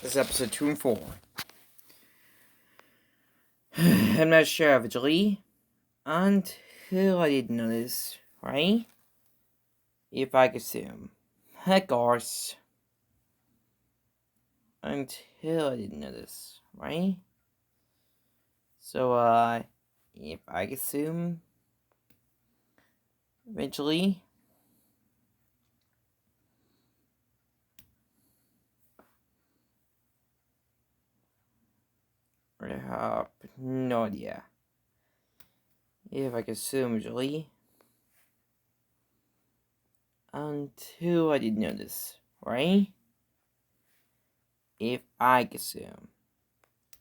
This is episode 2 and 4. I'm not sure actually until I didn't notice, right? If I could assume. Of course. Until I didn't notice, right? So, if I could assume eventually. I have no idea. If I could assume eventually. Until I didn't notice, right? If I could assume.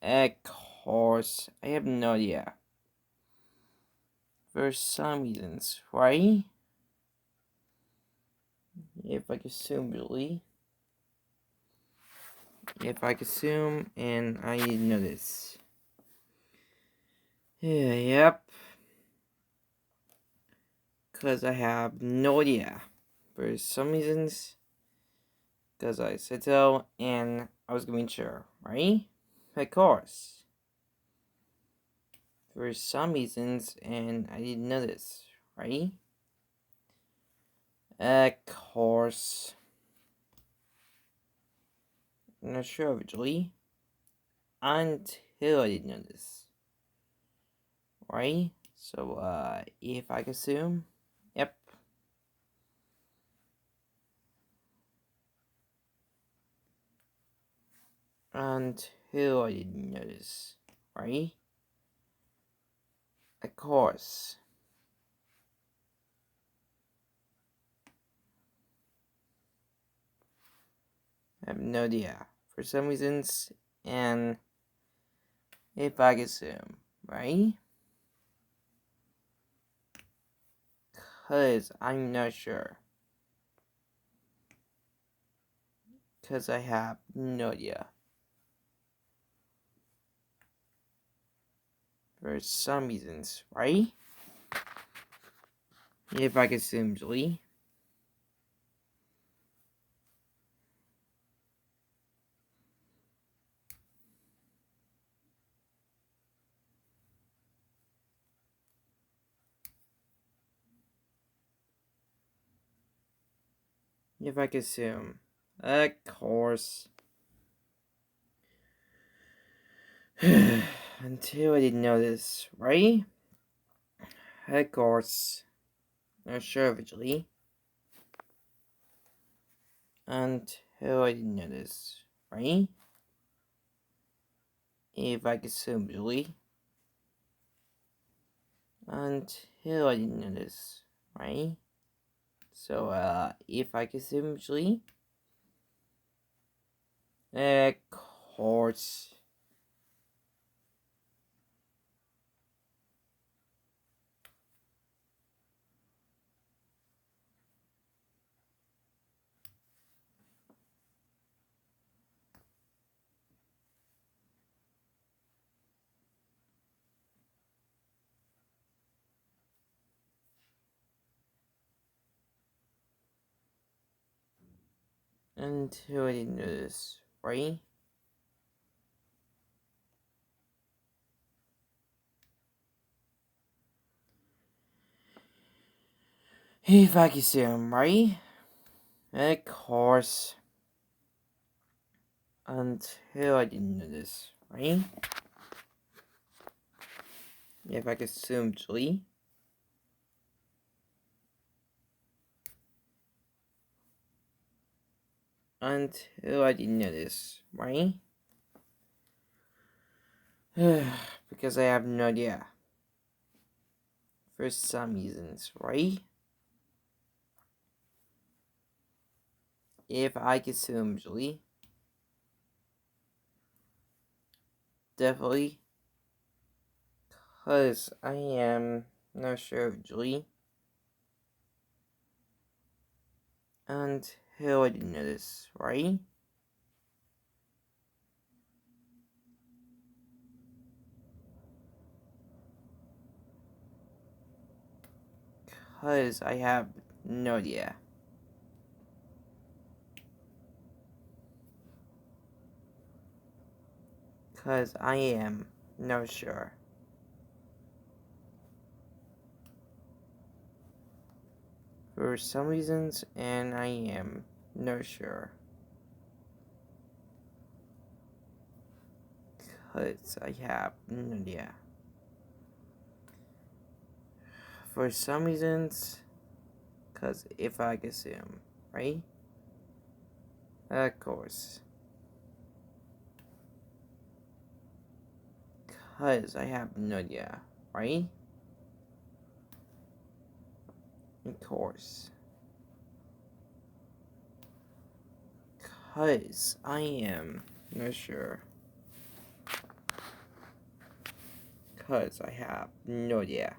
Of course, I have no idea. For some reasons, right? If I could assume, really. If I could assume, and I didn't know this. Yeah, yep. Because I have no idea. For some reasons. Because I said so, and I was going sure, right? Of course. For some reasons, and I didn't know this, right? Of course. I'm not sure originally. Until I didn't know this. Right? So, if I could assume, yep. Until I didn't notice, right? Of course. I have no idea. For some reasons, and if I could assume, right? Because I'm not sure. Because I have no idea. For some reasons, right? If I could assume, Julie. If I could assume. Of course. Until I didn't know this, right? Of course. Not sure eventually. Until I didn't know this, right? If I could assume Julie. Until I didn't know this, right? So, if I could assume Julie. Of course. Until I didn't know this, right? If I could assume, right? Of course. Until I didn't know this, right? If I could assume Julie. Until I didn't know this, right? Because I have no idea. For some reasons, right? If I could assume Julie. Definitely. Because I am not sure of Julie. Until I didn't know this, right? Because I have no idea. 'Cause I am not sure. For some reasons, and I am not sure. 'Cause I have no idea. For some reasons, 'cause if I assume, right? Of course. 'Cause I have no idea, right? Of course. 'Cause I am not sure. 'Cause I have no idea.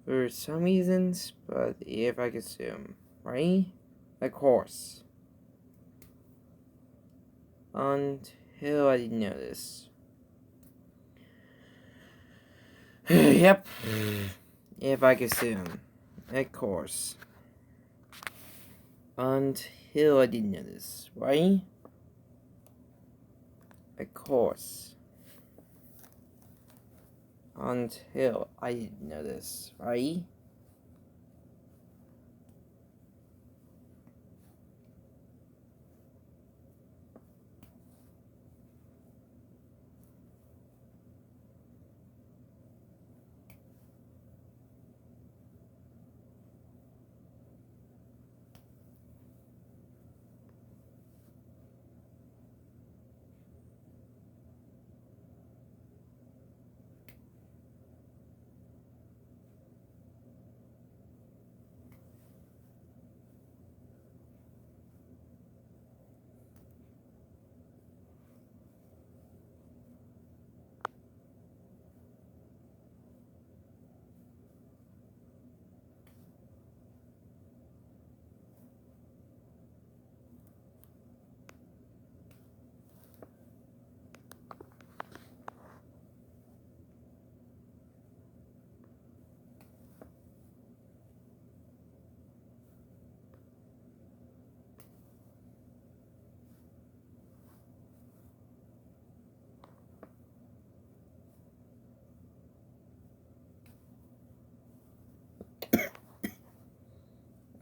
For some reasons, but if I assume, right? Of course. Until I didn't know this. Yep. If I assume, of course. Until I didn't know this, right? Of course. Until I didn't know this, right?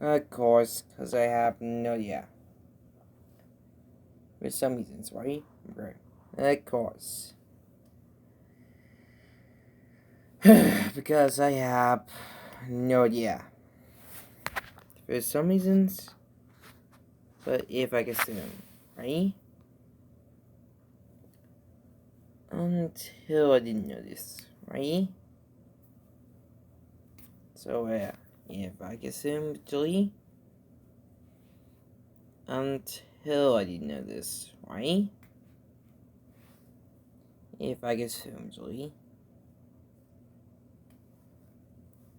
Of course, because I have no idea. For some reasons, right? Right. Of course. Because I have no idea. For some reasons, but if I assume, right? Until I didn't know this, right? So, if I assume, Julie, until I didn't know this, right? If I assume, Julie,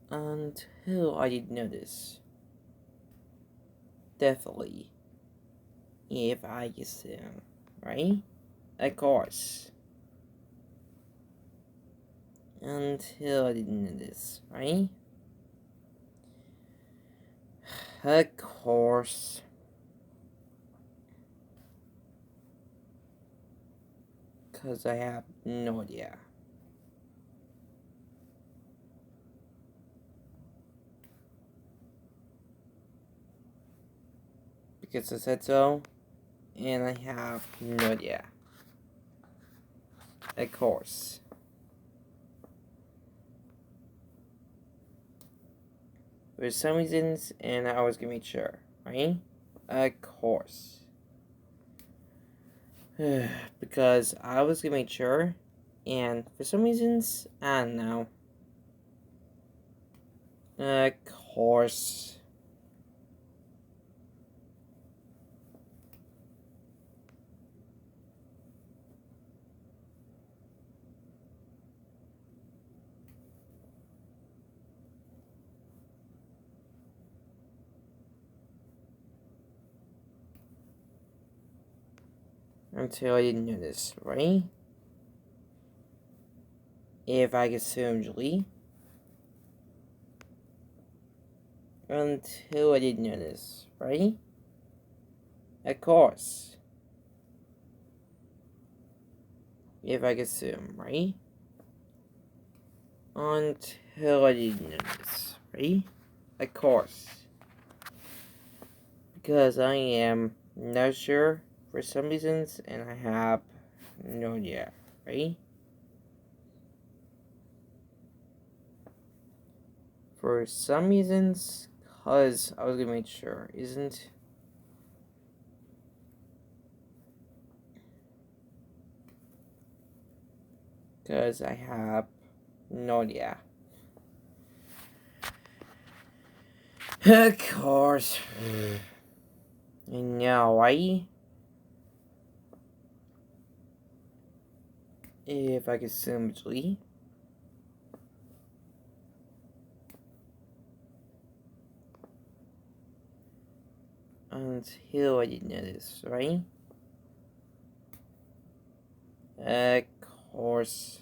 until I didn't know this, definitely. If I assume, right? Of course. Until I didn't know this, right? Of course. Because I have no idea. Because I said so, and I have no idea. Of course. For some reasons, and I was gonna make sure, right? Of course. Because I was gonna make sure, and for some reasons, I don't know. Of course. Until I didn't know this, right? If I assumed Lee. Until I didn't know this, right? Of course. If I assume, right? Until I didn't notice, right? Of course. Because I am not sure for some reasons and I have no idea, right? For some reasons, cause I was gonna make sure, isn't because I have no idea. Of course. I know, right? If I could simply until I didn't notice, right? Of course.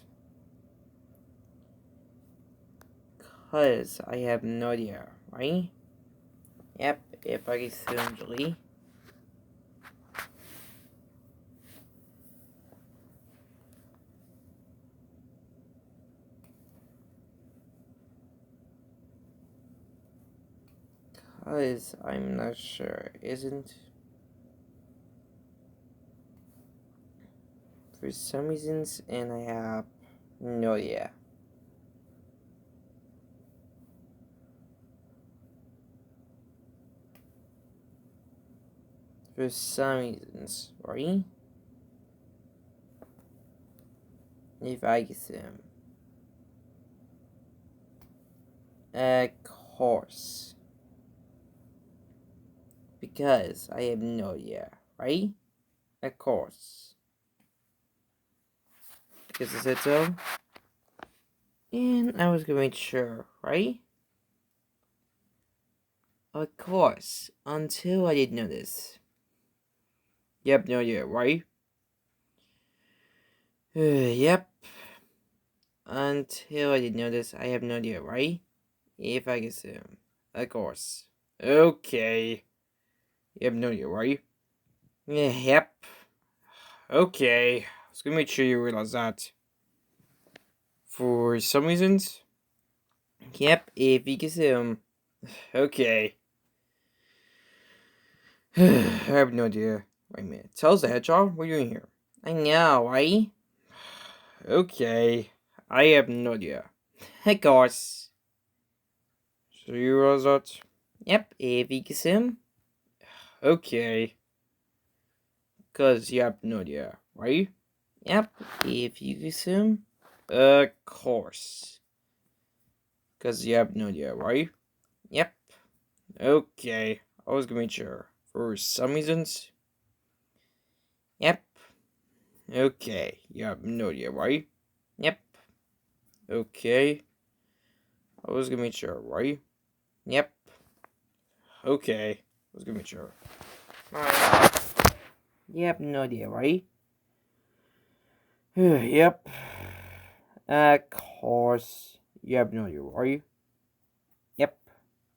Cause I have no idea, right? Yep, if I could simply cause I'm not sure, isn't for some reasons and I have no idea. For some reasons, right? If I assume. Of course. Because I have no idea, right? Of course. Because I said so. And I was gonna make sure, right? Of course. Until I did notice. Yep, no idea, right? Yep. Until I did notice, I have no idea, right? If I assume. Of course. Okay. You have no idea, right? Yeah, yep. Okay. I was gonna make sure you realize that. For some reasons. Yep, if you assume. Okay. I have no idea. Wait a minute. Tells the hedgehog? What are you doing here? I know, right? Okay. I have no idea. Of course. So you realize that? Yep, if you assume. Okay. Because you have no idea, right? Yep, if you assume. Of course. Because you have no idea, right? Yep. Okay. I was gonna make sure. For some reasons. Yep. Okay. You have no idea, right? Yep. Okay. I was gonna make sure, right? Yep. Okay. I was gonna make sure. Alright. Yep, no idea, right? Yep. Of course. You have no idea, right?